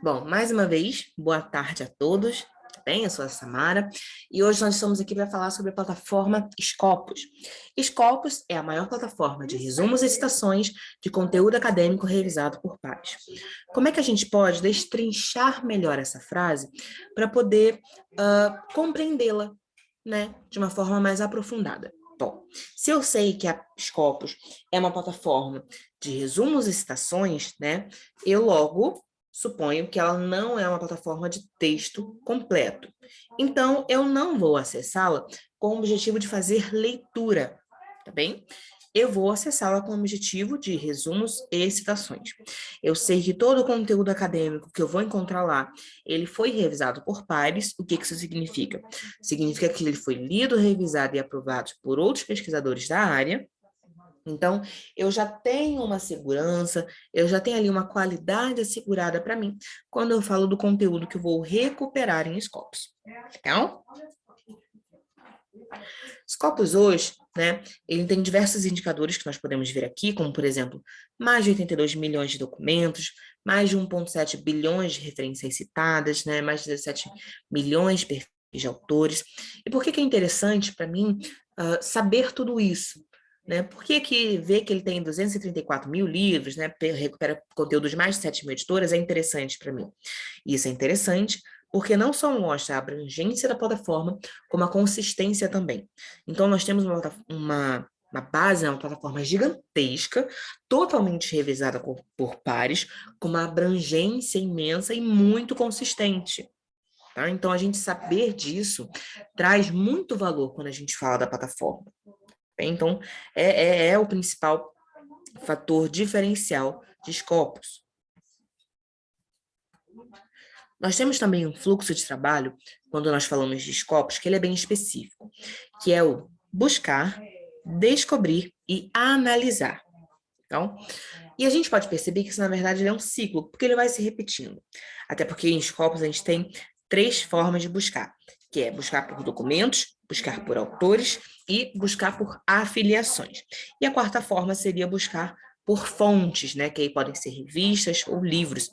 Bom, mais uma vez, boa tarde a todos. Tudo bem? Eu sou a Samara e hoje nós estamos aqui para falar sobre a plataforma Scopus. Scopus é a maior plataforma de resumos e citações de conteúdo acadêmico revisado por pares. Como é que a gente pode destrinchar melhor essa frase para poder compreendê-la, né, de uma forma mais aprofundada? Bom, se eu sei que a Scopus é uma plataforma de resumos e citações, né, eu logo suponho que ela não é uma plataforma de texto completo. Então, eu não vou acessá-la com o objetivo de fazer leitura, tá bem? Eu vou acessá-la com o objetivo de resumos e citações. Eu sei que todo o conteúdo acadêmico que eu vou encontrar lá, ele foi revisado por pares. O que isso significa? Significa que ele foi lido, revisado e aprovado por outros pesquisadores da área. Então, eu já tenho uma segurança, eu já tenho ali uma qualidade assegurada para mim quando eu falo do conteúdo que eu vou recuperar em Scopus. Então, Scopus hoje, né, ele tem diversos indicadores que nós podemos ver aqui, como, por exemplo, mais de 82 milhões de documentos, mais de 1,7 bilhões de referências citadas, né, mais de 17 milhões de perfis de autores. E por que é interessante para mim saber tudo isso? Né? Por que ver que ele tem 234 mil livros, né, recupera conteúdo de mais de 7 mil editoras, é interessante para mim? Isso é interessante porque não só mostra a abrangência da plataforma, como a consistência também. Então, nós temos uma base, uma plataforma gigantesca, totalmente revisada por pares, com uma abrangência imensa e muito consistente. Tá? Então, a gente saber disso traz muito valor quando a gente fala da plataforma. Então, é o principal fator diferencial de Scopus. Nós temos também um fluxo de trabalho, quando nós falamos de Scopus, que ele é bem específico, que é o buscar, descobrir e analisar. Então, e a gente pode perceber que isso, na verdade, é um ciclo, porque ele vai se repetindo. Até porque em Scopus a gente tem 3 formas de buscar, que é buscar por documentos, buscar por autores e buscar por afiliações. E a quarta forma seria buscar por fontes, né, que aí podem ser revistas ou livros.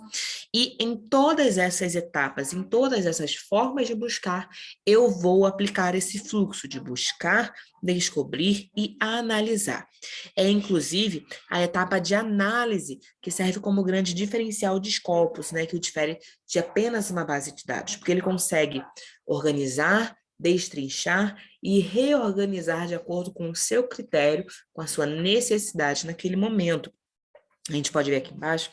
E em todas essas etapas, em todas essas formas de buscar, eu vou aplicar esse fluxo de buscar, descobrir e analisar. É, inclusive, a etapa de análise, que serve como grande diferencial de Scopus, né, que o difere de apenas uma base de dados, porque ele consegue organizar, destrinchar e reorganizar de acordo com o seu critério, com a sua necessidade naquele momento. A gente pode ver aqui embaixo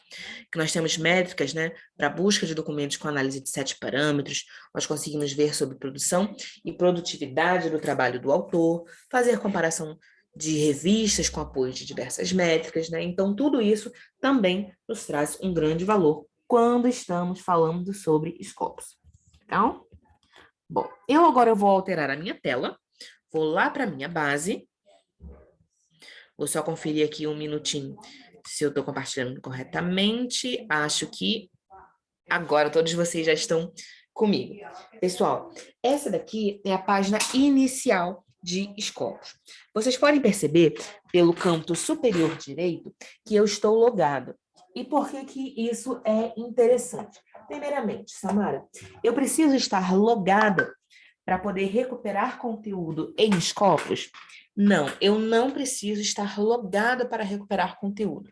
que nós temos métricas, né, para busca de documentos com análise de 7 parâmetros. Nós conseguimos ver sobre produção e produtividade do trabalho do autor, fazer comparação de revistas com apoio de diversas métricas, né? Então, tudo isso também nos traz um grande valor quando estamos falando sobre Scopus. Então, bom, agora vou alterar a minha tela, vou lá para a minha base, vou só conferir aqui um minutinho se eu estou compartilhando corretamente. Acho que agora todos vocês já estão comigo. Pessoal, essa daqui é a página inicial de Scopus. Vocês podem perceber pelo canto superior direito que eu estou logado. E por que isso é interessante? Primeiramente, Samara, eu preciso estar logada para poder recuperar conteúdo em Scopus? Não, eu não preciso estar logada para recuperar conteúdo.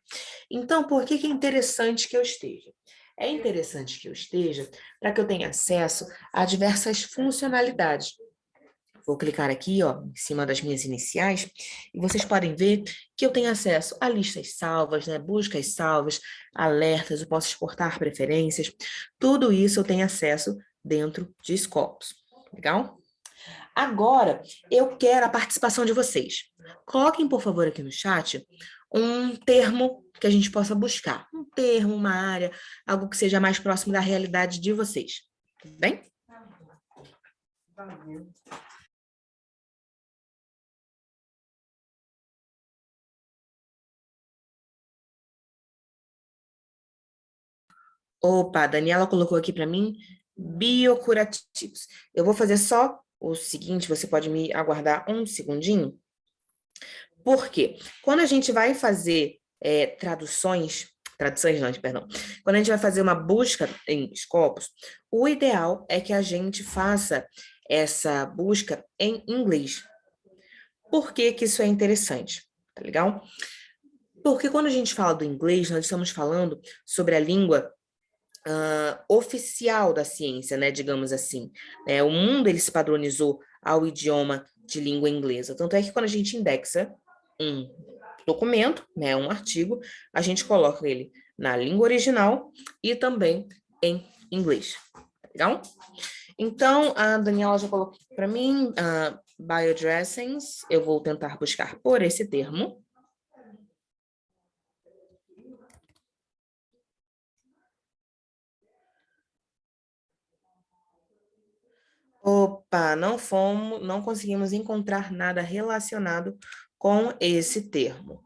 Então, por que é interessante que eu esteja? É interessante que eu esteja para que eu tenha acesso a diversas funcionalidades. Vou clicar aqui, ó, em cima das minhas iniciais, e vocês podem ver que eu tenho acesso a listas salvas, né, buscas salvas, alertas, eu posso exportar preferências, tudo isso eu tenho acesso dentro de Scopus. Legal? Agora, eu quero a participação de vocês. Coloquem, por favor, aqui no chat um termo que a gente possa buscar. Um termo, uma área, algo que seja mais próximo da realidade de vocês. Tudo bem? Opa, a Daniela colocou aqui para mim biocurativos. Eu vou fazer só o seguinte, você pode me aguardar um segundinho? Por quê? Quando a gente vai fazer traduções, traduções não, perdão. Quando a gente vai fazer uma busca em Scopus, o ideal é que a gente faça essa busca em inglês. Por que que isso é interessante? Tá legal? Porque quando a gente fala do inglês, nós estamos falando sobre a língua oficial da ciência, né, digamos assim. O mundo ele se padronizou ao idioma de língua inglesa. Tanto é que quando a gente indexa um documento, né, um artigo, a gente coloca ele na língua original e também em inglês. Legal? Então, a Daniela já colocou para mim biodressings. Eu vou tentar buscar por esse termo. Opa, não conseguimos encontrar nada relacionado com esse termo.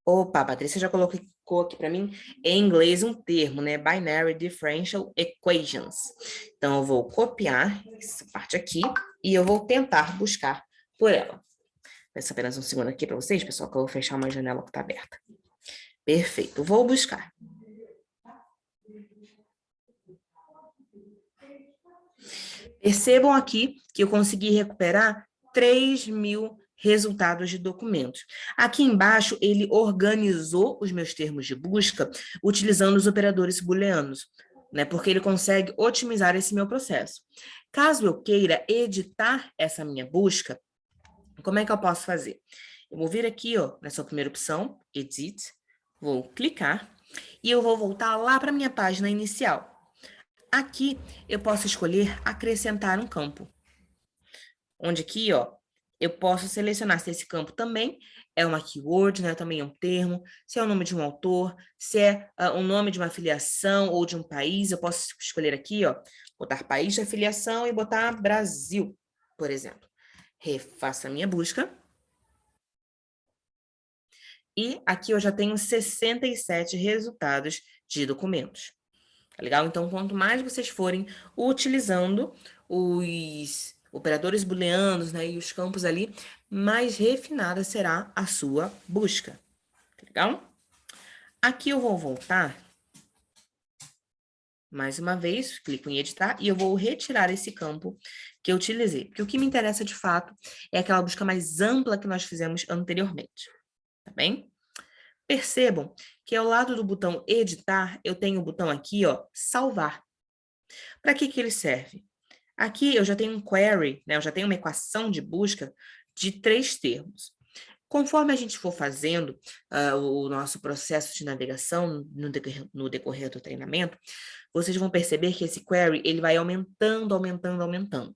Opa, a Patrícia já colocou aqui para mim em inglês um termo, né? Binary Differential Equations. Então, eu vou copiar essa parte aqui e eu vou tentar buscar por ela. Peço apenas um segundo aqui para vocês, pessoal, que eu vou fechar uma janela que está aberta. Perfeito, vou buscar. Percebam aqui que eu consegui recuperar 3.000 resultados de documentos. Aqui embaixo, ele organizou os meus termos de busca utilizando os operadores booleanos, né? Porque ele consegue otimizar esse meu processo. Caso eu queira editar essa minha busca, como é que eu posso fazer? Eu vou vir aqui, ó, nessa primeira opção, Edit, vou clicar e eu vou voltar lá para a minha página inicial. Aqui eu posso escolher acrescentar um campo, onde aqui, ó, eu posso selecionar se esse campo também é uma keyword, né, também é um termo, se é o nome de um autor, se é o nome de uma afiliação ou de um país. Eu posso escolher aqui, ó, botar país de afiliação e botar Brasil, por exemplo. Refaço a minha busca. E aqui eu já tenho 67 resultados de documentos. Tá legal? Então, quanto mais vocês forem utilizando os operadores booleanos, né, e os campos ali, mais refinada será a sua busca. Tá legal? Aqui eu vou voltar mais uma vez, clico em editar e eu vou retirar esse campo que eu utilizei. Porque o que me interessa de fato é aquela busca mais ampla que nós fizemos anteriormente. Tá bem? Percebam que ao lado do botão editar, eu tenho o botão aqui, ó, salvar. Para que que ele serve? Aqui eu já tenho um query, né? Eu já tenho uma equação de busca de 3 termos. Conforme a gente for fazendo o nosso processo de navegação no decorrer do treinamento, vocês vão perceber que esse query ele vai aumentando, aumentando, aumentando.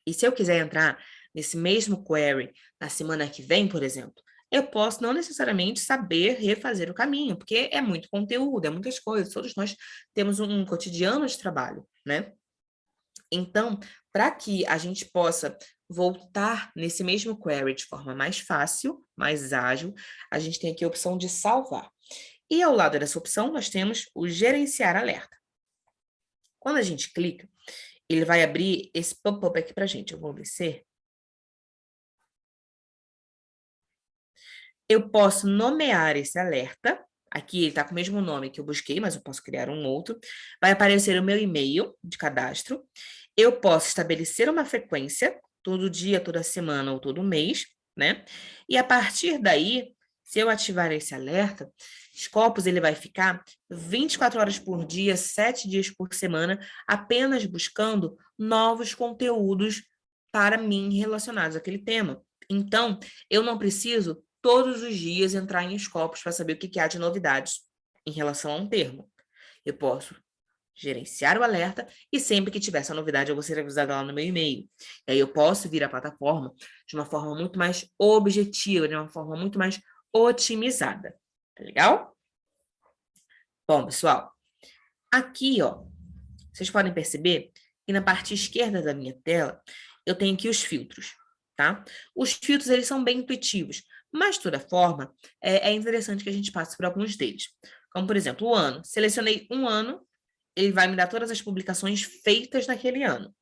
E se eu quiser entrar nesse mesmo query na semana que vem, por exemplo, eu posso não necessariamente saber refazer o caminho, porque é muito conteúdo, é muitas coisas, todos nós temos um cotidiano de trabalho, né? Então, para que a gente possa voltar nesse mesmo query de forma mais fácil, mais ágil, a gente tem aqui a opção de salvar. E ao lado dessa opção, nós temos o gerenciar alerta. Quando a gente clica, ele vai abrir esse pop-up aqui para a gente. Eu vou descer. Eu posso nomear esse alerta. Aqui ele está com o mesmo nome que eu busquei, mas eu posso criar um outro. Vai aparecer o meu e-mail de cadastro. Eu posso estabelecer uma frequência, todo dia, toda semana ou todo mês, né? E a partir daí, se eu ativar esse alerta, Scopus ele vai ficar 24 horas por dia, 7 dias por semana, apenas buscando novos conteúdos para mim relacionados àquele tema. Então, eu não preciso todos os dias entrar em Scopus para saber o que há de novidades em relação a um termo. Eu posso gerenciar o alerta e sempre que tiver essa novidade eu vou ser avisada lá no meu e-mail. E aí eu posso vir à plataforma de uma forma muito mais objetiva, de uma forma muito mais otimizada. Tá legal? Bom, pessoal, aqui, ó, vocês podem perceber que na parte esquerda da minha tela eu tenho aqui os filtros, tá? Os filtros, eles são bem intuitivos, mas, de toda forma, é interessante que a gente passe por alguns deles. Como, por exemplo, o ano. Selecionei um ano, ele vai me dar todas as publicações feitas naquele ano.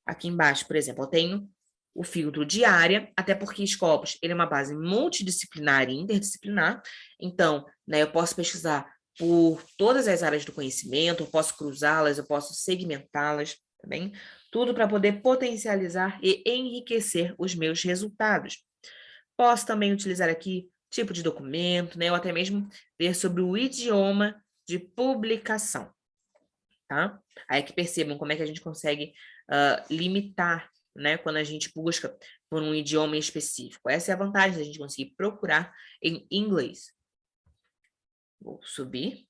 Aqui embaixo, por exemplo, eu tenho o filtro de área, até porque Scopus ele é uma base multidisciplinar e interdisciplinar. Então, né, eu posso pesquisar por todas as áreas do conhecimento, eu posso cruzá-las, eu posso segmentá-las, tá bem? Tudo para poder potencializar e enriquecer os meus resultados. Posso também utilizar aqui tipo de documento, né, ou até mesmo ver sobre o idioma de publicação, tá? Aí que percebam como é que a gente consegue limitar, né, quando a gente busca por um idioma específico. Essa é a vantagem da gente conseguir procurar em inglês. Vou subir.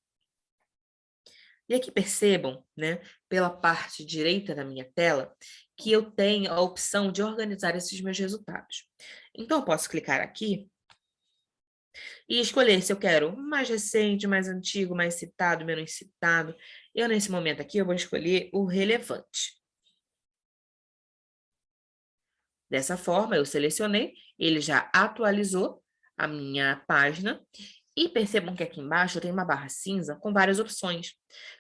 E aqui percebam, né, pela parte direita da minha tela, que eu tenho a opção de organizar esses meus resultados. Então, eu posso clicar aqui e escolher se eu quero mais recente, mais antigo, mais citado, menos citado. Eu, nesse momento aqui, eu vou escolher o relevante. Dessa forma, eu selecionei, ele já atualizou a minha página. E percebam que aqui embaixo eu tenho uma barra cinza com várias opções,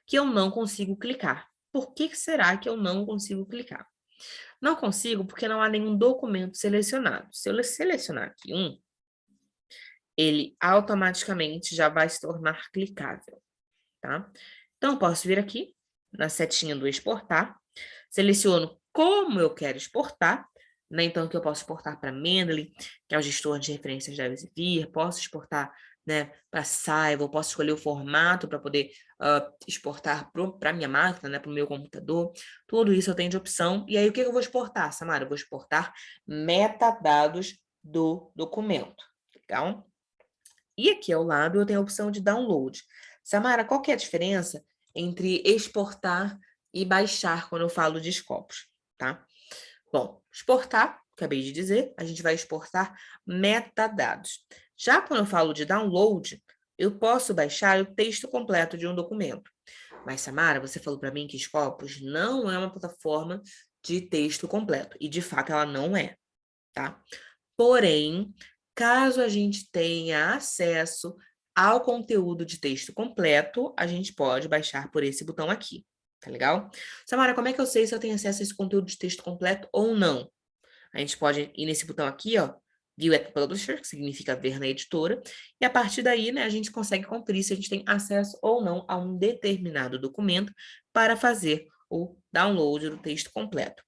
que eu não consigo clicar. Por que será que eu não consigo clicar? Não consigo porque não há nenhum documento selecionado. Se eu selecionar aqui um, ele automaticamente já vai se tornar clicável, tá? Então, eu posso vir aqui na setinha do exportar, seleciono como eu quero exportar, né? Então, que eu posso exportar para Mendeley, que é o gestor de referências da Elsevier, posso exportar, né, para Saivo, posso escolher o formato para poder exportar para a minha máquina, né, para o meu computador. Tudo isso eu tenho de opção. E aí, o que eu vou exportar, Samara? Eu vou exportar metadados do documento, legal? E aqui ao lado eu tenho a opção de download. Samara, qual que é a diferença entre exportar e baixar quando eu falo de Scopus, tá? Bom, exportar, acabei de dizer, a gente vai exportar metadados. Já quando eu falo de download, eu posso baixar o texto completo de um documento. Mas, Samara, você falou para mim que Scopus não é uma plataforma de texto completo. E, de fato, ela não é, tá? Porém, caso a gente tenha acesso ao conteúdo de texto completo, a gente pode baixar por esse botão aqui, tá legal? Samara, como é que eu sei se eu tenho acesso a esse conteúdo de texto completo ou não? A gente pode ir nesse botão aqui, ó, View at Publisher, que significa ver na editora, e a partir daí, né, a gente consegue conferir se a gente tem acesso ou não a um determinado documento para fazer o download do texto completo.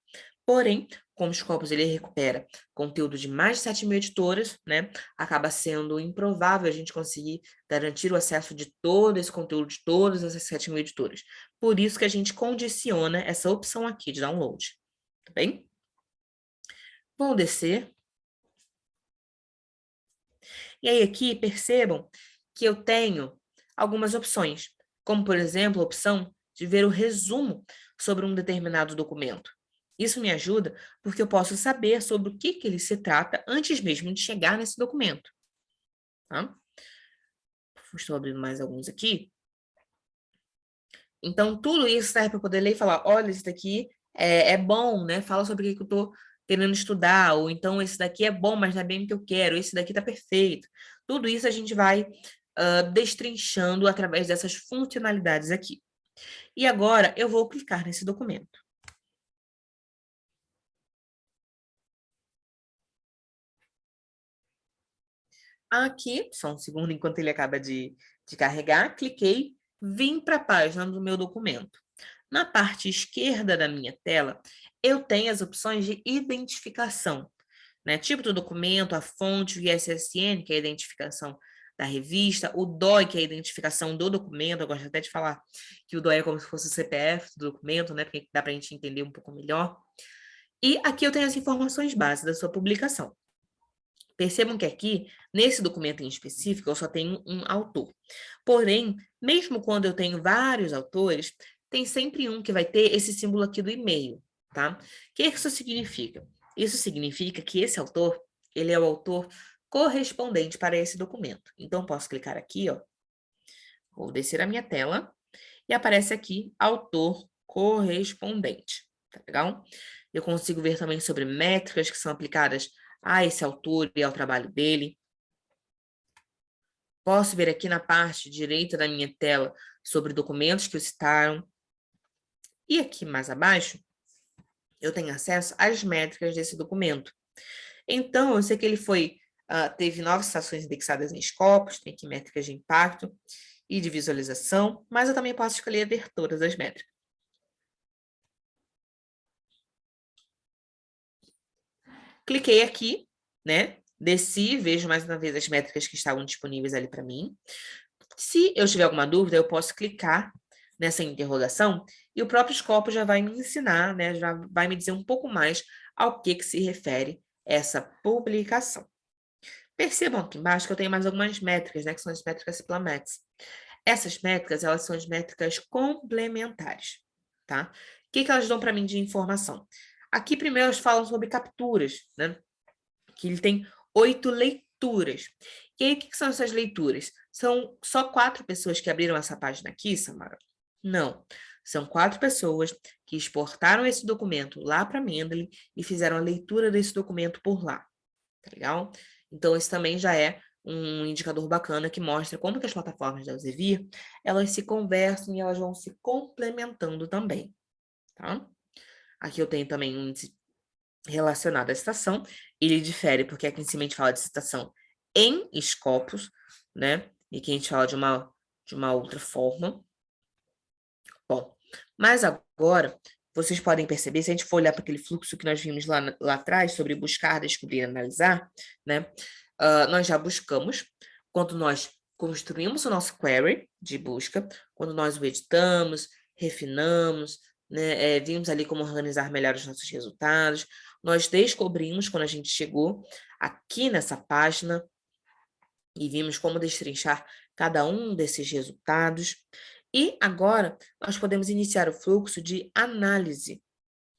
Porém, como o Scopus ele recupera conteúdo de mais de 7.000 editoras, né, acaba sendo improvável a gente conseguir garantir o acesso de todo esse conteúdo de todas essas 7.000 editoras. Por isso que a gente condiciona essa opção aqui de download, tá bem? Vou descer. E aí aqui percebam que eu tenho algumas opções, como por exemplo a opção de ver o resumo sobre um determinado documento. Isso me ajuda porque eu posso saber sobre o que ele se trata antes mesmo de chegar nesse documento. Tá? Estou abrindo mais alguns aqui. Então, tudo isso serve para poder ler e falar, olha, esse daqui é bom, né? Fala sobre o que eu estou querendo estudar, ou então esse daqui é bom, mas não é bem o que eu quero, esse daqui está perfeito. Tudo isso a gente vai destrinchando através dessas funcionalidades aqui. E agora eu vou clicar nesse documento. Aqui, só um segundo enquanto ele acaba de carregar, cliquei, vim para a página do meu documento. Na parte esquerda da minha tela, eu tenho as opções de identificação, né? Tipo do documento, a fonte, o ISSN, que é a identificação da revista, o DOI, que é a identificação do documento. Eu gosto até de falar que o DOI é como se fosse o CPF do documento, né? Porque dá para a gente entender um pouco melhor. E aqui eu tenho as informações básicas da sua publicação. Percebam que aqui, nesse documento em específico, eu só tenho um autor. Porém, mesmo quando eu tenho vários autores, tem sempre um que vai ter esse símbolo aqui do e-mail, tá? O que isso significa? Isso significa que esse autor, ele é o autor correspondente para esse documento. Então, posso clicar aqui, ó, vou descer a minha tela, e aparece aqui, autor correspondente, tá legal? Eu consigo ver também sobre métricas que são aplicadas a esse autor e ao trabalho dele. Posso ver aqui na parte direita da minha tela sobre documentos que o citaram. E aqui mais abaixo, eu tenho acesso às métricas desse documento. Então, eu sei que ele teve 9 citações indexadas em Scopus, tem aqui métricas de impacto e de visualização, mas eu também posso escolher ver todas as métricas. Cliquei aqui, né? Desci, vejo mais uma vez as métricas que estavam disponíveis ali para mim. Se eu tiver alguma dúvida, eu posso clicar nessa interrogação e o próprio Scopus já vai me ensinar, né? Já vai me dizer um pouco mais ao que se refere essa publicação. Percebam aqui embaixo que eu tenho mais algumas métricas, né? Que são as métricas Plamex. Essas métricas, elas são as métricas complementares, tá? O que elas dão para mim de informação? Aqui, primeiro, elas falam sobre capturas, né? Que ele tem 8 leituras. E aí, o que são essas leituras? São só 4 pessoas que abriram essa página aqui, Samara? Não. São 4 pessoas que exportaram esse documento lá para a Mendeley e fizeram a leitura desse documento por lá. Tá legal? Então, esse também já é um indicador bacana que mostra como que as plataformas da Elsevier, elas se conversam e elas vão se complementando também, tá? Aqui eu tenho também um índice relacionado à citação, ele difere porque aqui em cima a gente fala de citação em Scopus, né? E aqui a gente fala de uma outra forma. Bom, mas agora, vocês podem perceber, se a gente for olhar para aquele fluxo que nós vimos lá atrás, sobre buscar, descobrir e analisar, né? Nós já buscamos, quando nós construímos o nosso query de busca, quando nós o editamos, refinamos, né? Vimos ali como organizar melhor os nossos resultados, nós descobrimos, quando a gente chegou aqui nessa página, e vimos como destrinchar cada um desses resultados. E agora, nós podemos iniciar o fluxo de análise,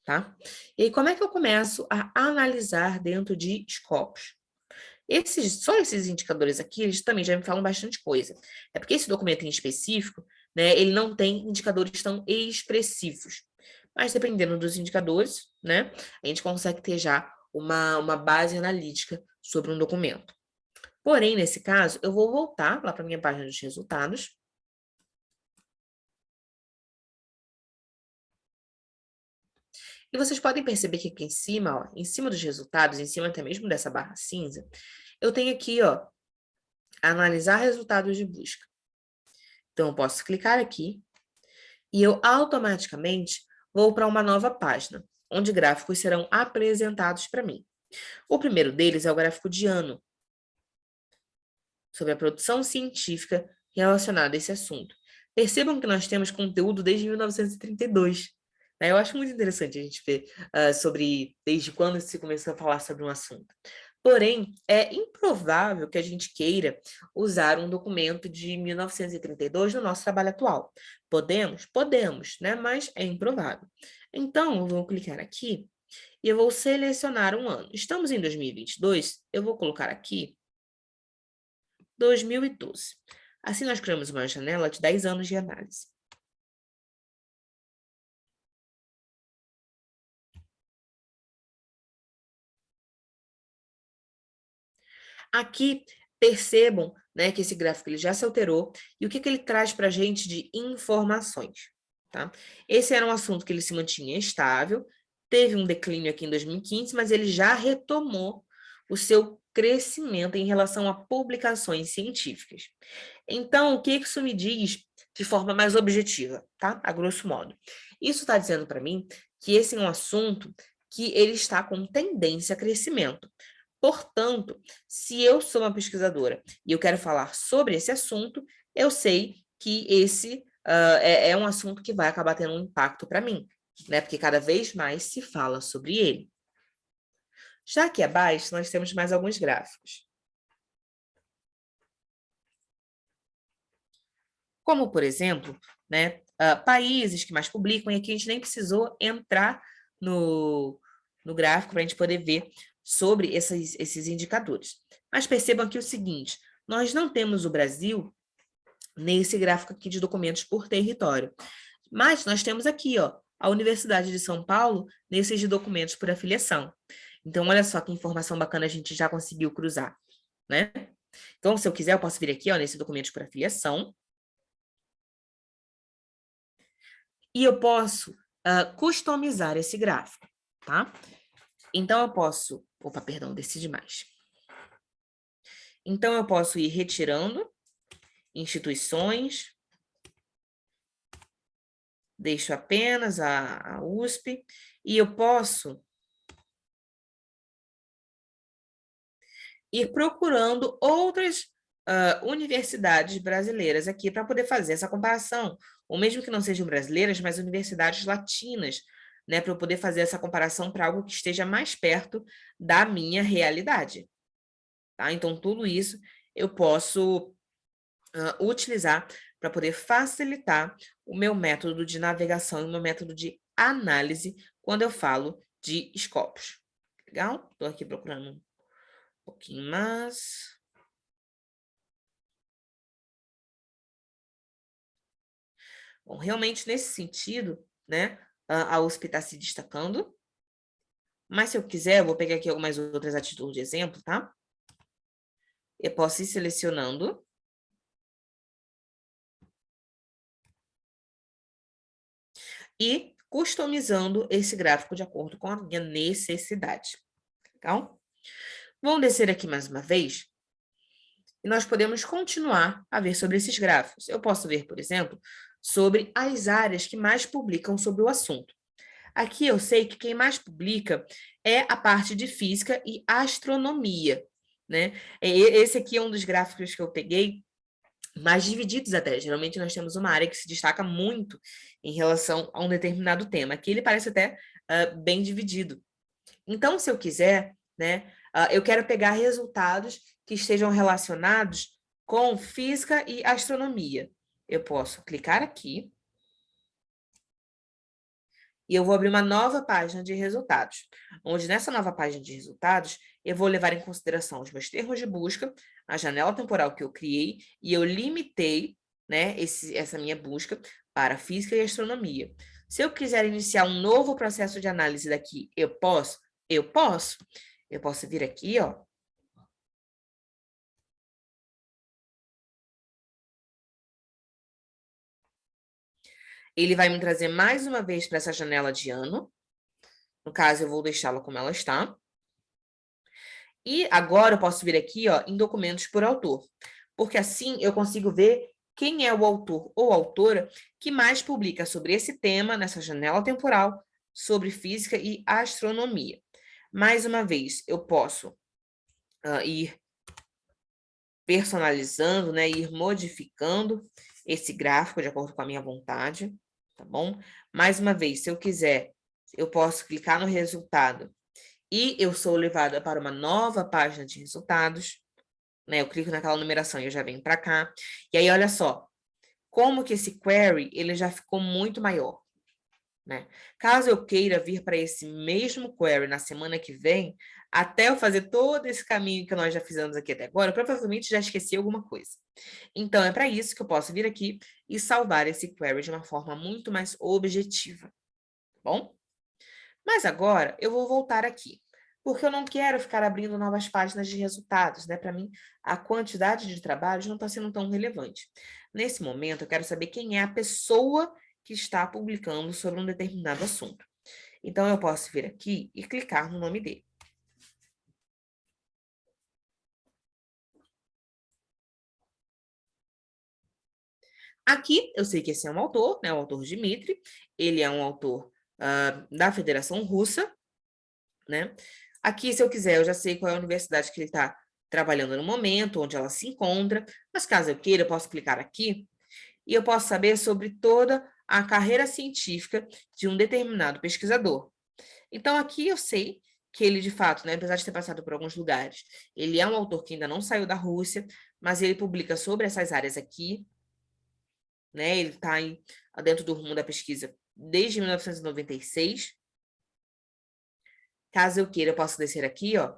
tá? E aí, como é que eu começo a analisar dentro de Scopus? Só esses indicadores aqui, eles também já me falam bastante coisa. É porque esse documento em específico, né, ele não tem indicadores tão expressivos. Mas dependendo dos indicadores, né, a gente consegue ter já uma base analítica sobre um documento. Porém, nesse caso, eu vou voltar lá para a minha página dos resultados. E vocês podem perceber que aqui em cima, ó, em cima dos resultados, em cima até mesmo dessa barra cinza, eu tenho aqui, ó, analisar resultados de busca. Então, eu posso clicar aqui e eu automaticamente vou para uma nova página, onde gráficos serão apresentados para mim. O primeiro deles é o gráfico de ano, sobre a produção científica relacionada a esse assunto. Percebam que nós temos conteúdo desde 1932. Né? Eu acho muito interessante a gente ver sobre desde quando se começou a falar sobre um assunto. Porém, é improvável que a gente queira usar um documento de 1932 no nosso trabalho atual. Podemos? Podemos, né? Mas é improvável. Então, eu vou clicar aqui e eu vou selecionar um ano. Estamos em 2022, eu vou colocar aqui 2012. Assim, nós criamos uma janela de 10 anos de análise. Aqui, percebam, né, que esse gráfico ele já se alterou e o que ele traz para a gente de informações. Tá? Esse era um assunto que ele se mantinha estável, teve um declínio aqui em 2015, mas ele já retomou o seu crescimento em relação a publicações científicas. Então, o que isso me diz de forma mais objetiva, tá? A grosso modo. Isso está dizendo para mim que esse é um assunto que ele está com tendência a crescimento. Portanto, se eu sou uma pesquisadora e eu quero falar sobre esse assunto, eu sei que esse é um assunto que vai acabar tendo um impacto para mim, né? Porque cada vez mais se fala sobre ele. Já aqui abaixo, nós temos mais alguns gráficos. Como, por exemplo, né, países que mais publicam, e aqui a gente nem precisou entrar no gráfico para a gente poder ver sobre esses indicadores. Mas percebam aqui o seguinte, nós não temos o Brasil nesse gráfico aqui de documentos por território, mas nós temos aqui, ó, a Universidade de São Paulo nesses de documentos por afiliação. Então, olha só que informação bacana a gente já conseguiu cruzar, né? Então, se eu quiser, eu posso vir aqui, ó, nesse documento por afiliação, e eu posso customizar esse gráfico. tá? Então, eu posso... Opa, perdão, desci demais. Então, eu posso ir retirando instituições, deixo apenas a USP, e eu posso ir procurando outras universidades brasileiras aqui para poder fazer essa comparação, ou mesmo que não sejam brasileiras, mas universidades latinas, né, para eu poder fazer essa comparação para algo que esteja mais perto da minha realidade. Tá? Então, tudo isso eu posso utilizar para poder facilitar o meu método de navegação e o meu método de análise quando eu falo de escopos. Legal? Estou aqui procurando um pouquinho mais. Bom, realmente, nesse sentido, né, a USP está se destacando, mas se eu quiser, eu vou pegar aqui algumas outras atitudes de exemplo, tá? Eu posso ir selecionando e customizando esse gráfico de acordo com a minha necessidade. Legal? Vamos descer aqui mais uma vez e nós podemos continuar a ver sobre esses gráficos. Eu posso ver, por exemplo, sobre as áreas que mais publicam sobre o assunto. Aqui eu sei que quem mais publica é a parte de física e astronomia, né? Esse aqui é um dos gráficos que eu peguei, mais divididos até. Geralmente nós temos uma área que se destaca muito em relação a um determinado tema. Aqui ele parece até bem dividido. Então, se eu quiser, né, eu quero pegar resultados que estejam relacionados com física e astronomia. Eu posso clicar aqui e eu vou abrir uma nova página de resultados, onde nessa nova página de resultados, eu vou levar em consideração os meus termos de busca, a janela temporal que eu criei, e eu limitei, né, essa minha busca para física e astronomia. Se eu quiser iniciar um novo processo de análise daqui, eu posso? Eu posso. Eu posso vir aqui, ó. Ele vai me trazer mais uma vez para essa janela de ano. No caso, eu vou deixá-la como ela está. E agora eu posso vir aqui, ó, em documentos por autor, porque assim eu consigo ver quem é o autor ou autora que mais publica sobre esse tema nessa janela temporal sobre física e astronomia. Mais uma vez, eu posso ir personalizando, né, ir modificando esse gráfico de acordo com a minha vontade, tá bom? Mais uma vez, se eu quiser, eu posso clicar no resultado e eu sou levada para uma nova página de resultados, né? Eu clico naquela numeração e eu já venho para cá. E aí, olha só, como que esse query, ele já ficou muito maior, né? Caso eu queira vir para esse mesmo query na semana que vem, até eu fazer todo esse caminho que nós já fizemos aqui até agora, eu provavelmente já esqueci alguma coisa. Então, é para isso que eu posso vir aqui e salvar esse query de uma forma muito mais objetiva, tá bom? Mas agora, eu vou voltar aqui, porque eu não quero ficar abrindo novas páginas de resultados, né? Para mim, a quantidade de trabalhos não está sendo tão relevante. Nesse momento, eu quero saber quem é a pessoa que está publicando sobre um determinado assunto. Então, eu posso vir aqui e clicar no nome dele. Aqui, eu sei que esse é um autor, né? O autor Dmitry. Ele é um autor da Federação Russa, né? Aqui, se eu quiser, eu já sei qual é a universidade que ele está trabalhando no momento, onde ela se encontra, mas caso eu queira, eu posso clicar aqui e eu posso saber sobre toda a carreira científica de um determinado pesquisador. Então, aqui eu sei que ele, de fato, né, apesar de ter passado por alguns lugares, ele é um autor que ainda não saiu da Rússia, mas ele publica sobre essas áreas aqui, né? Ele está dentro do rumo da pesquisa desde 1996. Caso eu queira, eu posso descer aqui, ó,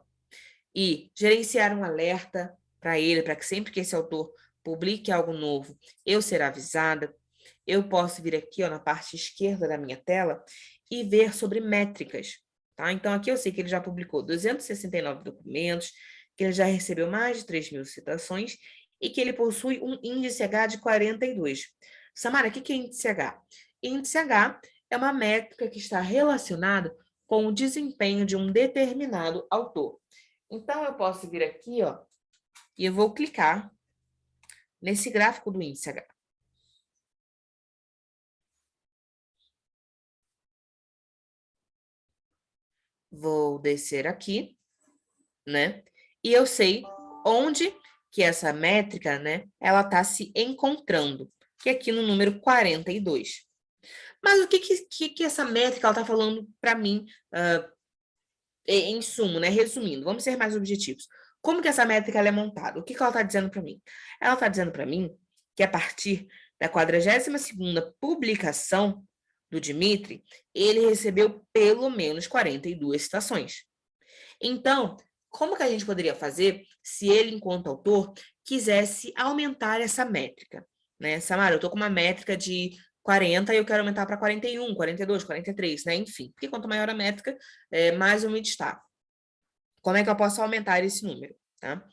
e gerenciar um alerta para ele, para que sempre que esse autor publique algo novo, eu ser avisada. Eu posso vir aqui, ó, na parte esquerda da minha tela e ver sobre métricas, tá? Então, aqui eu sei que ele já publicou 269 documentos, que ele já recebeu mais de 3.000 citações e que ele possui um índice H de 42. Samara, o que é índice H? Índice H é uma métrica que está relacionada com o desempenho de um determinado autor. Então, eu posso vir aqui, ó, e eu vou clicar nesse gráfico do índice H. Vou descer aqui, né? E eu sei onde que essa métrica, né, ela está se encontrando, que é aqui no número 42. Mas o que essa métrica ela está falando para mim, em sumo, né? Resumindo, vamos ser mais objetivos. Como que essa métrica ela é montada? O que ela está dizendo para mim? Ela está dizendo para mim que a partir da 42ª publicação do Dmitry, ele recebeu pelo menos 42 citações. Então, como que a gente poderia fazer se ele, enquanto autor, quisesse aumentar essa métrica? Né? Samara, eu estou com uma métrica de 40 e eu quero aumentar para 41, 42, 43, né? Enfim, porque quanto maior a métrica, mais eu me destaco. Como é que eu posso aumentar esse número? Tá?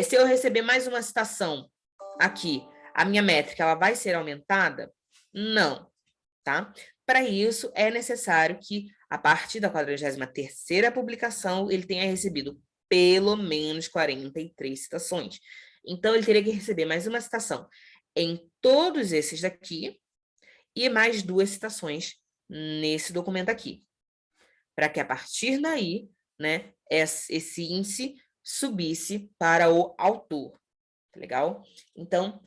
Se eu receber mais uma citação aqui, a minha métrica ela vai ser aumentada? Não, tá? Para isso, é necessário que, a partir da 43ª publicação, ele tenha recebido pelo menos 43 citações. Então, ele teria que receber mais uma citação em todos esses daqui e mais 2 citações nesse documento aqui. Para que, a partir daí, né, esse índice subisse para o autor. Legal? Então,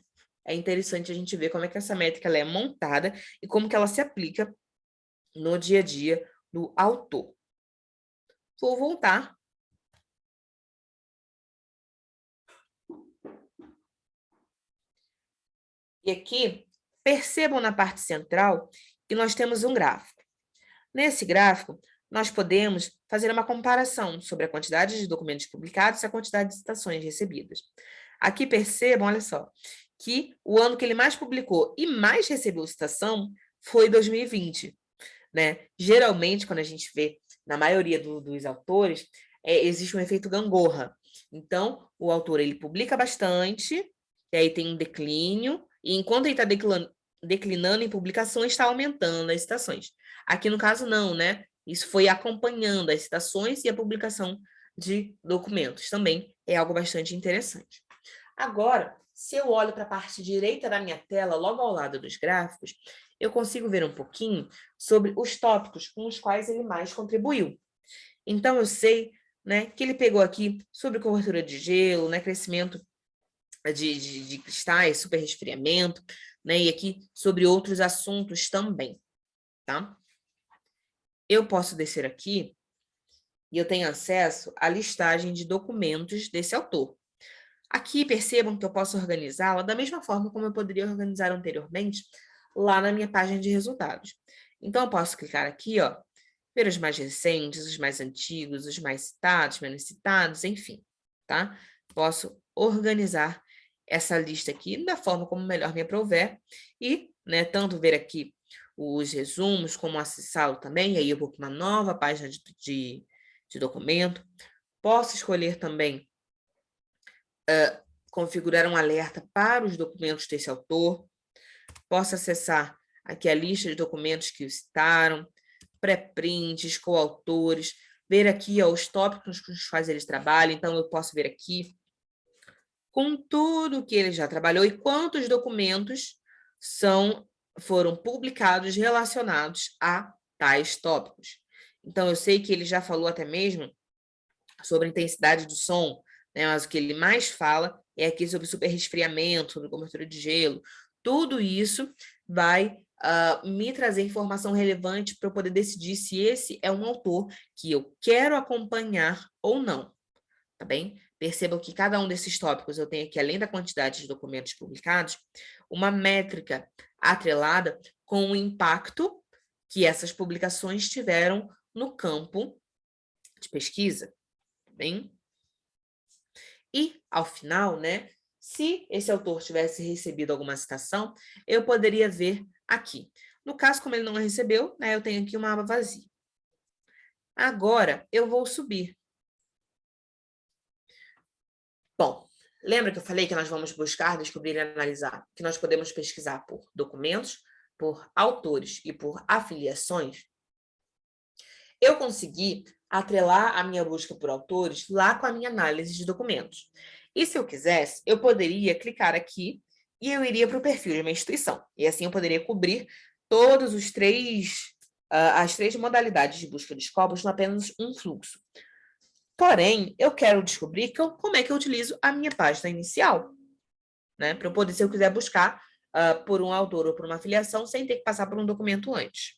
é interessante a gente ver como é que essa métrica ela é montada e como que ela se aplica no dia a dia do autor. Vou voltar. E aqui, percebam na parte central que nós temos um gráfico. Nesse gráfico, nós podemos fazer uma comparação sobre a quantidade de documentos publicados e a quantidade de citações recebidas. Aqui percebam, olha só, que o ano que ele mais publicou e mais recebeu citação foi 2020. Né? Geralmente, quando a gente vê, na maioria dos autores, existe um efeito gangorra. Então, o autor ele publica bastante, e aí tem um declínio, e enquanto ele está declinando em publicações, está aumentando as citações. Aqui, no caso, não, né? Isso foi acompanhando as citações e a publicação de documentos. Também é algo bastante interessante. Agora, se eu olho para a parte direita da minha tela, logo ao lado dos gráficos, eu consigo ver um pouquinho sobre os tópicos com os quais ele mais contribuiu. Então, eu sei, né, que ele pegou aqui sobre cobertura de gelo, né, crescimento de cristais, superresfriamento, né, e aqui sobre outros assuntos também, tá? Eu posso descer aqui e eu tenho acesso à listagem de documentos desse autor. Aqui, percebam que eu posso organizá-la da mesma forma como eu poderia organizar anteriormente lá na minha página de resultados. Então, eu posso clicar aqui, ó, ver os mais recentes, os mais antigos, os mais citados, menos citados, enfim, tá? Posso organizar essa lista aqui da forma como melhor me aprouver e, né, tanto ver aqui os resumos, como acessá-lo também, e aí eu vou para uma nova página de documento. Posso escolher também configurar um alerta para os documentos desse autor. Posso acessar aqui a lista de documentos que o citaram, pré-prints, coautores, ver aqui ó, os tópicos com os quais eles trabalham. Então, eu posso ver aqui com tudo que ele já trabalhou e quantos documentos foram publicados relacionados a tais tópicos. Então, eu sei que ele já falou até mesmo sobre a intensidade do som, né? Mas o que ele mais fala é aqui sobre superresfriamento, sobre cobertura de gelo. Tudo isso vai me trazer informação relevante para eu poder decidir se esse é um autor que eu quero acompanhar ou não, tá bem? Percebam que cada um desses tópicos eu tenho aqui, além da quantidade de documentos publicados, uma métrica atrelada com o impacto que essas publicações tiveram no campo de pesquisa, tá bem? E, ao final, né, se esse autor tivesse recebido alguma citação, eu poderia ver aqui. No caso, como ele não recebeu, né, eu tenho aqui uma aba vazia. Agora, eu vou subir. Bom, lembra que eu falei que nós vamos buscar, descobrir e analisar que nós podemos pesquisar por documentos, por autores e por afiliações? Eu consegui atrelar a minha busca por autores lá com a minha análise de documentos. E se eu quisesse, eu poderia clicar aqui e eu iria para o perfil de uma instituição. E assim eu poderia cobrir todos os as três modalidades de busca de Scopus em apenas um fluxo. Porém, eu quero descobrir como é que eu utilizo a minha página inicial, né? Para eu poder, se eu quiser buscar por um autor ou por uma afiliação, sem ter que passar por um documento antes.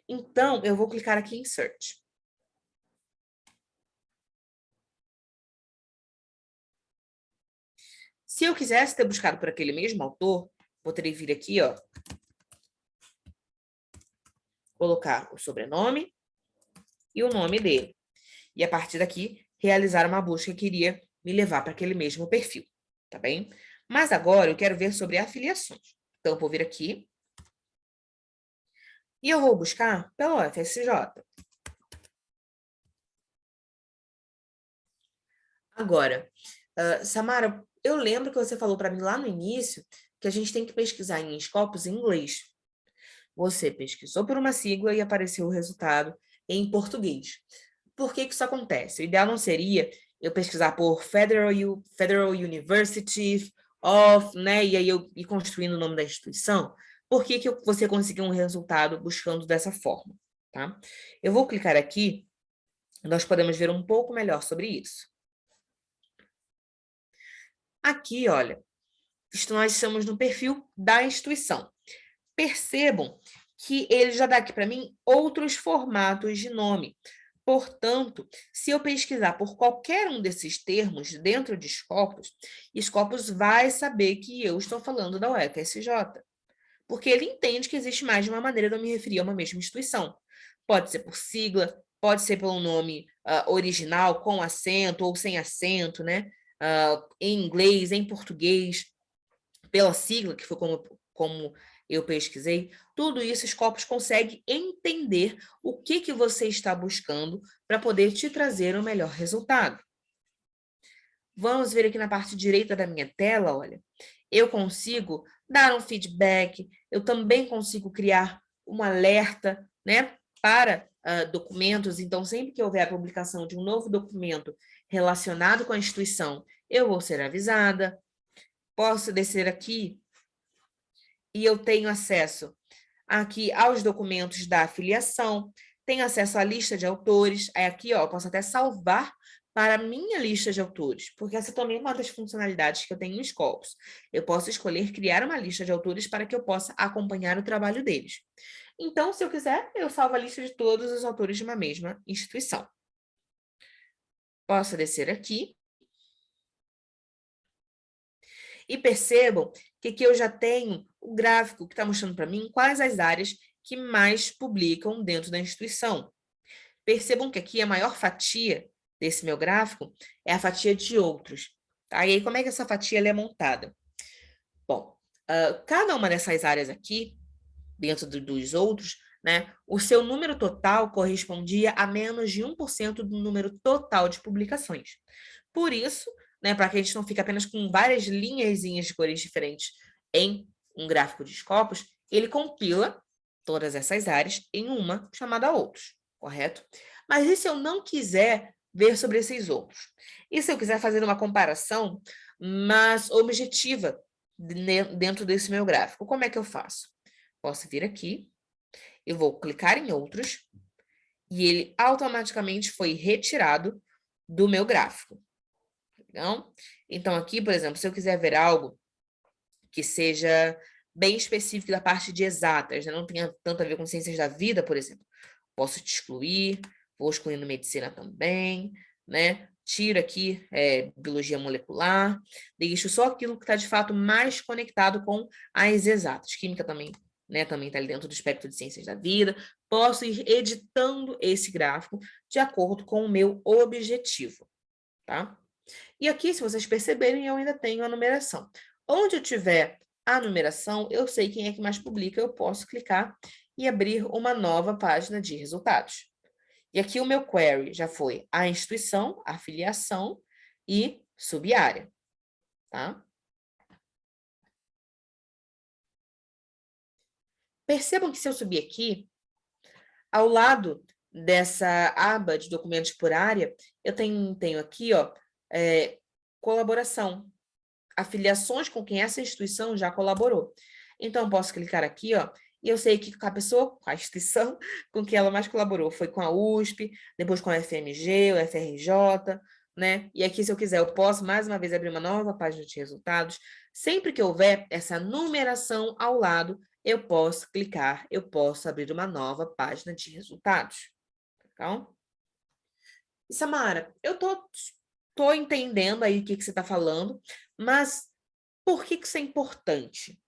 Então, eu vou clicar aqui em Search. Se eu quisesse ter buscado por aquele mesmo autor, poderia vir aqui, ó, colocar o sobrenome e o nome dele. E a partir daqui, realizar uma busca que iria me levar para aquele mesmo perfil, tá bem? Mas agora eu quero ver sobre afiliações. Então, eu vou vir aqui e eu vou buscar pelo FSJ. Agora, Samara, eu lembro que você falou para mim lá no início que a gente tem que pesquisar em Scopus em inglês. Você pesquisou por uma sigla e apareceu o resultado em português. Por que isso acontece? O ideal não seria eu pesquisar por Federal University of, né, e aí eu ir construindo o nome da instituição? Por que você conseguiu um resultado buscando dessa forma? Tá? Eu vou clicar aqui, nós podemos ver um pouco melhor sobre isso. Aqui, olha, nós estamos no perfil da instituição. Percebam que ele já dá aqui para mim outros formatos de nome. Portanto, se eu pesquisar por qualquer um desses termos dentro de Scopus, Scopus vai saber que eu estou falando da UFSJ, porque ele entende que existe mais de uma maneira de eu me referir a uma mesma instituição. Pode ser por sigla, pode ser pelo nome original, com acento ou sem acento, né? Em inglês, em português, pela sigla, que foi como eu pesquisei, tudo isso Scopus consegue entender o que você está buscando para poder te trazer o melhor resultado. Vamos ver aqui na parte direita da minha tela, olha. Eu consigo dar um feedback, eu também consigo criar um alerta, né, para documentos. Então, sempre que houver a publicação de um novo documento relacionado com a instituição, eu vou ser avisada. Posso descer aqui e eu tenho acesso aqui aos documentos da afiliação, tenho acesso à lista de autores, aí aqui, ó, eu posso até salvar para a minha lista de autores, porque essa também é uma das funcionalidades que eu tenho em Scopus. Eu posso escolher criar uma lista de autores para que eu possa acompanhar o trabalho deles. Então, se eu quiser, eu salvo a lista de todos os autores de uma mesma instituição. Posso descer aqui. E percebam que aqui eu já tenho o gráfico que está mostrando para mim quais as áreas que mais publicam dentro da instituição. Percebam que aqui a maior fatia desse meu gráfico é a fatia de outros. Tá? E aí, como é que essa fatia é montada? Bom, cada uma dessas áreas aqui, dentro dos outros, né, o seu número total correspondia a menos de 1% do número total de publicações. Por isso, né, para que a gente não fique apenas com várias linhazinhas de cores diferentes em um gráfico de Scopus, ele compila todas essas áreas em uma chamada outros, correto? Mas e se eu não quiser ver sobre esses outros? E se eu quiser fazer uma comparação, mas objetiva dentro desse meu gráfico? Como é que eu faço? Posso vir aqui, eu vou clicar em outros, e ele automaticamente foi retirado do meu gráfico. Não? Então, aqui, por exemplo, se eu quiser ver algo que seja bem específico da parte de exatas, né? Não tenha tanto a ver com ciências da vida, por exemplo, posso te excluir, vou excluindo medicina também, né? Tiro aqui biologia molecular, deixo só aquilo que está de fato mais conectado com as exatas. Química também, né? Também está ali dentro do espectro de ciências da vida. Posso ir editando esse gráfico de acordo com o meu objetivo, tá? E aqui, se vocês perceberem, eu ainda tenho a numeração. Onde eu tiver a numeração, eu sei quem é que mais publica, eu posso clicar e abrir uma nova página de resultados. E aqui o meu query já foi a instituição, a afiliação e subárea, tá? Percebam que se eu subir aqui, ao lado dessa aba de documentos por área, eu tenho aqui, ó, colaboração, afiliações com quem essa instituição já colaborou. Então, posso clicar aqui, ó, e eu sei que a pessoa, a instituição com que ela mais colaborou foi com a USP, depois com a FMG, o FRJ, né? E aqui, se eu quiser, eu posso mais uma vez abrir uma nova página de resultados. Sempre que houver essa numeração ao lado, eu posso clicar, eu posso abrir uma nova página de resultados. Então, e Samara, eu tô entendendo aí o que você está falando, mas por que isso é importante,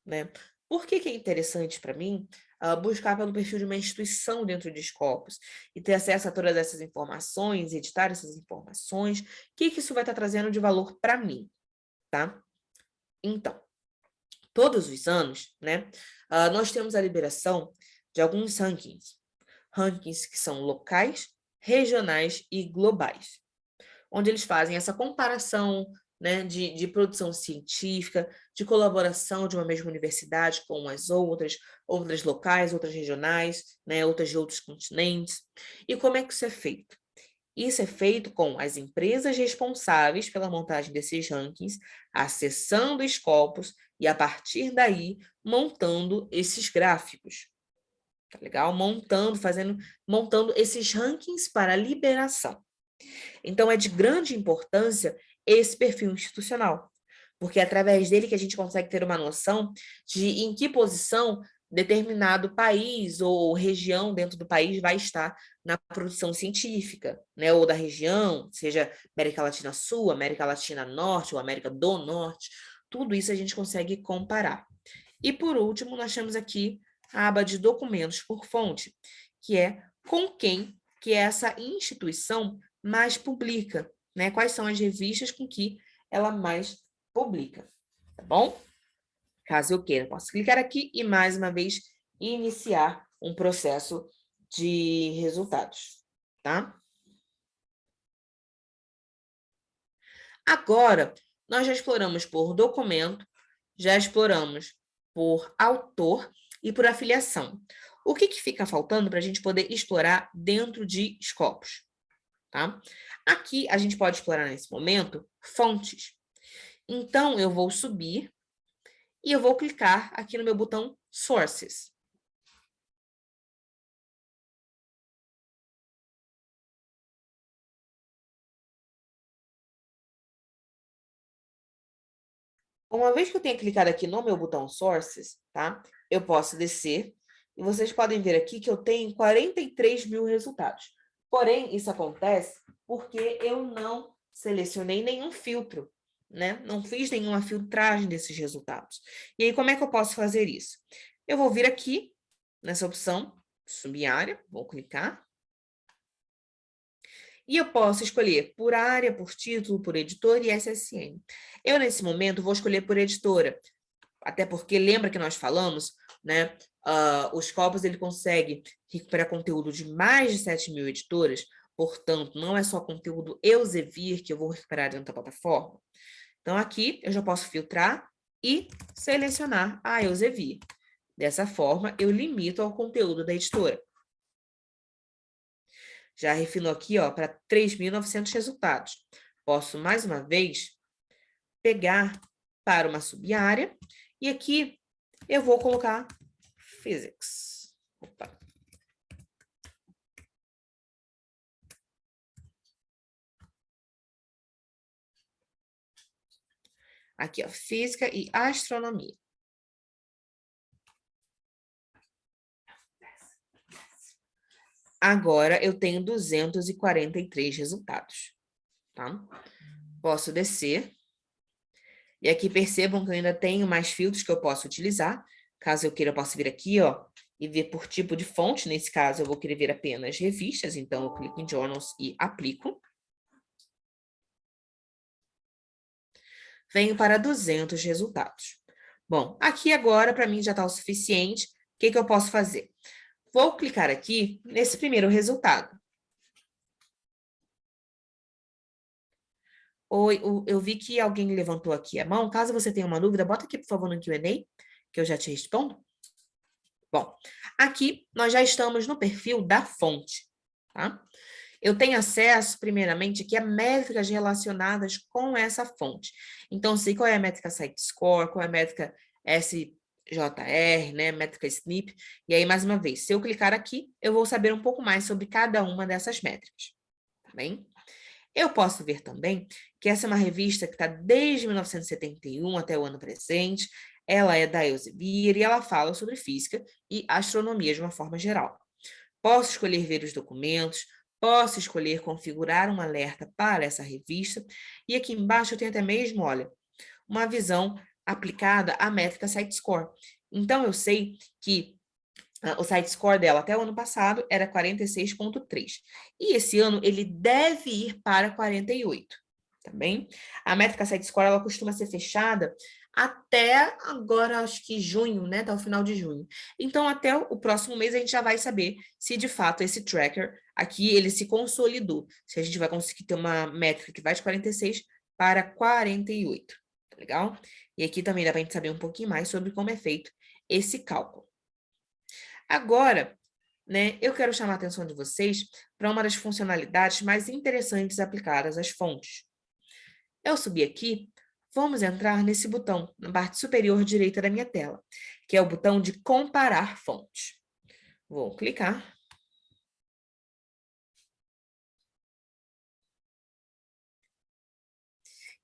né? Por que é interessante para mim buscar pelo perfil de uma instituição dentro de Scopus e ter acesso a todas essas informações, editar essas informações? O que isso vai estar trazendo de valor para mim, tá? Então, todos os anos, né, nós temos a liberação de alguns rankings que são locais, regionais e globais, onde eles fazem essa comparação, né, de produção científica, de colaboração de uma mesma universidade com as outras locais, outras regionais, né, outras de outros continentes. E como é que isso é feito? Isso é feito com as empresas responsáveis pela montagem desses rankings, acessando os Scopus e, a partir daí, montando esses gráficos. Tá legal? Montando esses rankings para liberação. Então, é de grande importância esse perfil institucional, porque é através dele que a gente consegue ter uma noção de em que posição determinado país ou região dentro do país vai estar na produção científica, né? Ou da região, seja América Latina Sul, América Latina Norte ou América do Norte, tudo isso a gente consegue comparar. E por último, nós temos aqui a aba de documentos por fonte, que é com quem que essa instituição mais publica, né? Quais são as revistas com que ela mais publica, tá bom? Caso eu queira, posso clicar aqui e, mais uma vez, iniciar um processo de resultados, tá? Agora, nós já exploramos por documento, já exploramos por autor e por afiliação. O que fica faltando para a gente poder explorar dentro de Scopus? Tá? Aqui, a gente pode explorar, nesse momento, fontes. Então, eu vou subir e eu vou clicar aqui no meu botão Sources. Uma vez que eu tenha clicado aqui no meu botão Sources, tá? Eu posso descer e vocês podem ver aqui que eu tenho 43 mil resultados. Porém, isso acontece porque eu não selecionei nenhum filtro, né? Não fiz nenhuma filtragem desses resultados. E aí, como é que eu posso fazer isso? Eu vou vir aqui nessa opção, subir área, vou clicar. E eu posso escolher por área, por título, por editor e SSN. Eu, nesse momento, vou escolher por editora, até porque lembra que nós falamos, né? O Scopus ele consegue recuperar conteúdo de mais de 7 mil editoras, portanto, não é só conteúdo Elsevier que eu vou recuperar dentro da plataforma. Então, aqui eu já posso filtrar e selecionar a Elsevier. Dessa forma, eu limito ao conteúdo da editora. Já refinou aqui, ó, para 3.900 resultados. Posso, mais uma vez, pegar para uma sub-área e aqui eu vou colocar Physics. Opa. Aqui, ó, Física e Astronomia. Agora, eu tenho 243 resultados, tá? Posso descer. E aqui percebam que eu ainda tenho mais filtros que eu posso utilizar. Caso eu queira, eu posso vir aqui, ó, e ver por tipo de fonte. Nesse caso, eu vou querer ver apenas revistas, então eu clico em Journals e aplico. Venho para 200 resultados. Bom, aqui agora, para mim, já está o suficiente. O que eu posso fazer? Vou clicar aqui nesse primeiro resultado. Oi, eu vi que alguém levantou aqui a mão. Caso você tenha uma dúvida, bota aqui, por favor, no Q&A, que eu já te respondo. Bom, aqui nós já estamos no perfil da fonte, tá? Eu tenho acesso, primeiramente, aqui a métricas relacionadas com essa fonte. Então, sei qual é a métrica Site Score, qual é a métrica SJR, né, métrica SNP. E aí, mais uma vez, se eu clicar aqui, eu vou saber um pouco mais sobre cada uma dessas métricas, tá bem? Eu posso ver também que essa é uma revista que está desde 1971 até o ano presente. Ela é da Elsevier e ela fala sobre física e astronomia de uma forma geral. Posso escolher ver os documentos, posso escolher configurar um alerta para essa revista, e aqui embaixo eu tenho até mesmo, olha, uma visão aplicada à métrica SiteScore. Então, eu sei que o SiteScore dela até o ano passado era 46,3. E esse ano ele deve ir para 48, tá bem? A métrica SiteScore, ela costuma ser fechada até agora, acho que junho, né? Até o final de junho. Então, até o próximo mês, a gente já vai saber se, de fato, esse tracker aqui, ele se consolidou. Se a gente vai conseguir ter uma métrica que vai de 46 para 48, tá legal? E aqui também dá para a gente saber um pouquinho mais sobre como é feito esse cálculo. Agora, né, eu quero chamar a atenção de vocês para uma das funcionalidades mais interessantes aplicadas às fontes. Eu subi aqui, vamos entrar nesse botão na parte superior direita da minha tela, que é o botão de comparar fontes. Vou clicar.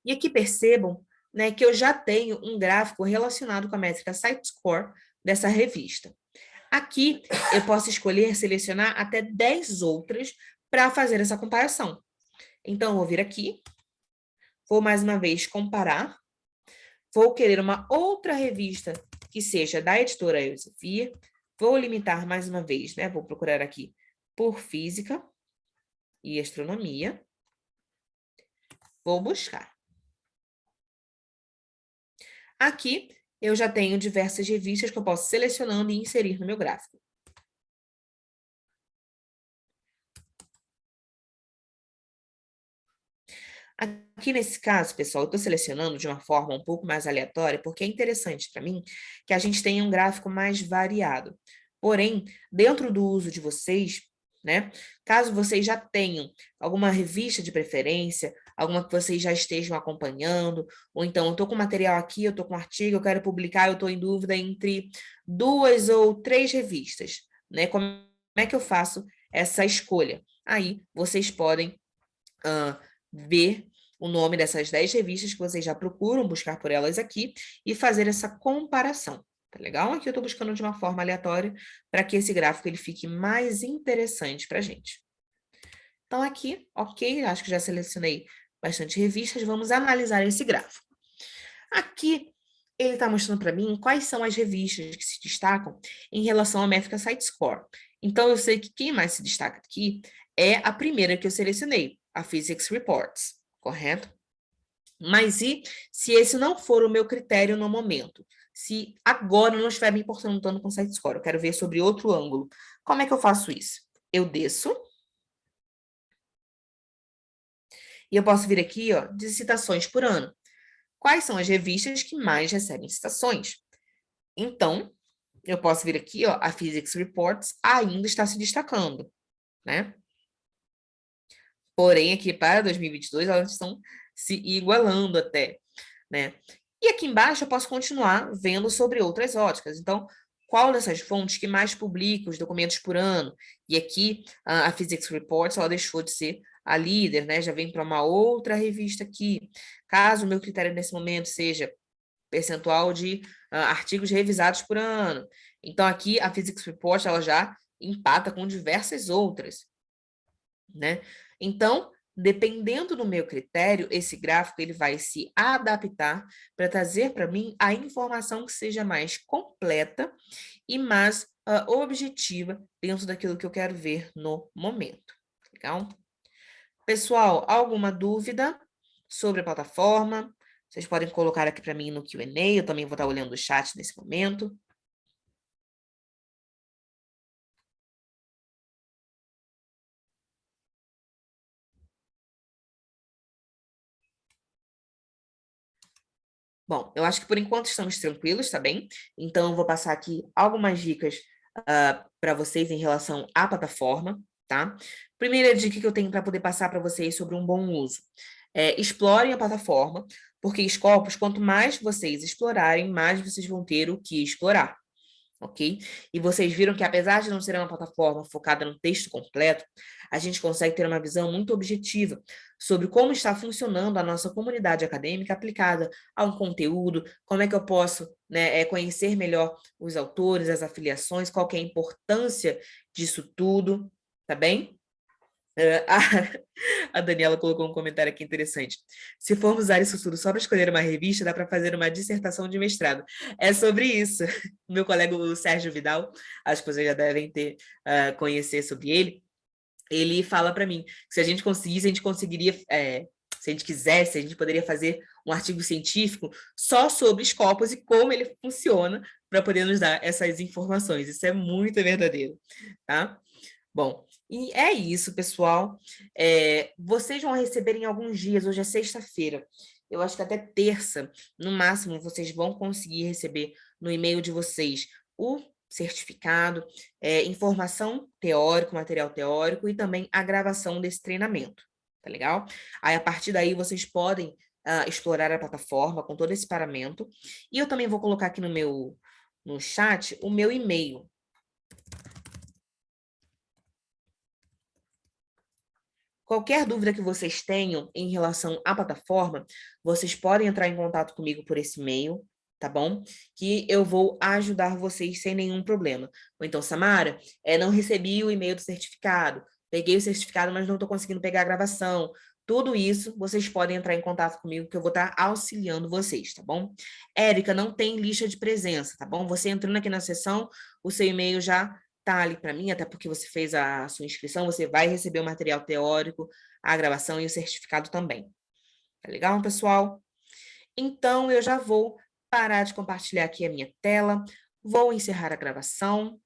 E aqui percebam, né, que eu já tenho um gráfico relacionado com a métrica SiteScore dessa revista. Aqui, eu posso escolher selecionar até 10 outras para fazer essa comparação. Então, eu vou vir aqui, vou mais uma vez comparar, vou querer uma outra revista que seja da editora Elsevier, vou limitar mais uma vez, né? Vou procurar aqui por física e astronomia, vou buscar. Aqui, eu já tenho diversas revistas que eu posso selecionando e inserir no meu gráfico. Aqui nesse caso, pessoal, eu estou selecionando de uma forma um pouco mais aleatória, porque é interessante para mim que a gente tenha um gráfico mais variado. Porém, dentro do uso de vocês, né, caso vocês já tenham alguma revista de preferência, alguma que vocês já estejam acompanhando, ou então eu estou com material aqui, eu estou com um artigo, eu quero publicar, eu estou em dúvida entre 2 ou 3 revistas, né? Como é que eu faço essa escolha? Aí vocês podem ver o nome dessas 10 revistas que vocês já procuram, buscar por elas aqui e fazer essa comparação. Tá legal? Aqui eu estou buscando de uma forma aleatória para que esse gráfico ele fique mais interessante para a gente. Então, aqui, ok, acho que já selecionei bastante revistas, vamos analisar esse gráfico. Aqui, ele está mostrando para mim quais são as revistas que se destacam em relação à métrica SiteScore. Então, eu sei que quem mais se destaca aqui é a primeira que eu selecionei, a Physics Reports, correto? Mas e se esse não for o meu critério no momento? Se agora eu não estiver me importando tanto com o SiteScore, eu quero ver sobre outro ângulo. Como é que eu faço isso? Eu desço. E eu posso vir aqui, ó, de citações por ano. Quais são as revistas que mais recebem citações? Então, eu posso vir aqui, ó, a Physics Reports ainda está se destacando, né? Porém, aqui para 2022, elas estão se igualando até, né? E aqui embaixo eu posso continuar vendo sobre outras óticas. Então, qual dessas fontes que mais publica os documentos por ano? E aqui, a Physics Reports, ela deixou de ser a líder, né? Já vem para uma outra revista aqui. Caso o meu critério nesse momento seja percentual de artigos revisados por ano. Então, aqui, a Physics Report, ela já empata com diversas outras, né? Então, dependendo do meu critério, esse gráfico ele vai se adaptar para trazer para mim a informação que seja mais completa e mais objetiva dentro daquilo que eu quero ver no momento. Legal? Pessoal, alguma dúvida sobre a plataforma? Vocês podem colocar aqui para mim no Q&A, eu também vou estar olhando o chat nesse momento. Bom, eu acho que por enquanto estamos tranquilos, tá bem? Então, eu vou passar aqui algumas dicas para vocês em relação à plataforma, tá? Primeira dica que eu tenho para poder passar para vocês sobre um bom uso. Explorem a plataforma, porque Scopus, quanto mais vocês explorarem, mais vocês vão ter o que explorar, ok? E vocês viram que, apesar de não ser uma plataforma focada no texto completo, a gente consegue ter uma visão muito objetiva sobre como está funcionando a nossa comunidade acadêmica aplicada a um conteúdo, como é que eu posso, né, conhecer melhor os autores, as afiliações, qual que é a importância disso tudo, tá bem? A Daniela colocou um comentário aqui interessante. Se formos usar isso tudo só para escolher uma revista, dá para fazer uma dissertação de mestrado. É sobre isso. Meu colega, o Sérgio Vidal, acho que vocês já devem ter conhecer sobre ele. Ele fala para mim que se a gente conseguisse, a gente conseguiria, se a gente quisesse, a gente poderia fazer um artigo científico só sobre Scopus e como ele funciona para poder nos dar essas informações. Isso é muito verdadeiro, tá? Bom, e é isso, pessoal. Vocês vão receber em alguns dias, hoje é sexta-feira. Eu acho que até terça, no máximo, vocês vão conseguir receber no e-mail de vocês o certificado, informação teórica, material teórico e também a gravação desse treinamento, tá legal? Aí, a partir daí, vocês podem explorar a plataforma com todo esse paramento. E eu também vou colocar aqui no chat o meu e-mail. Qualquer dúvida que vocês tenham em relação à plataforma, vocês podem entrar em contato comigo por esse e-mail, tá bom? Que eu vou ajudar vocês sem nenhum problema. Ou então, Samara, não recebi o e-mail do certificado, peguei o certificado, mas não estou conseguindo pegar a gravação. Tudo isso, vocês podem entrar em contato comigo, que eu vou estar auxiliando vocês, tá bom? Érica, não tem lista de presença, tá bom? Você entrando aqui na sessão, o seu e-mail já tá ali para mim, até porque você fez a sua inscrição, você vai receber o material teórico, a gravação e o certificado também. Tá legal, pessoal? Então, eu já vou parar de compartilhar aqui a minha tela, vou encerrar a gravação.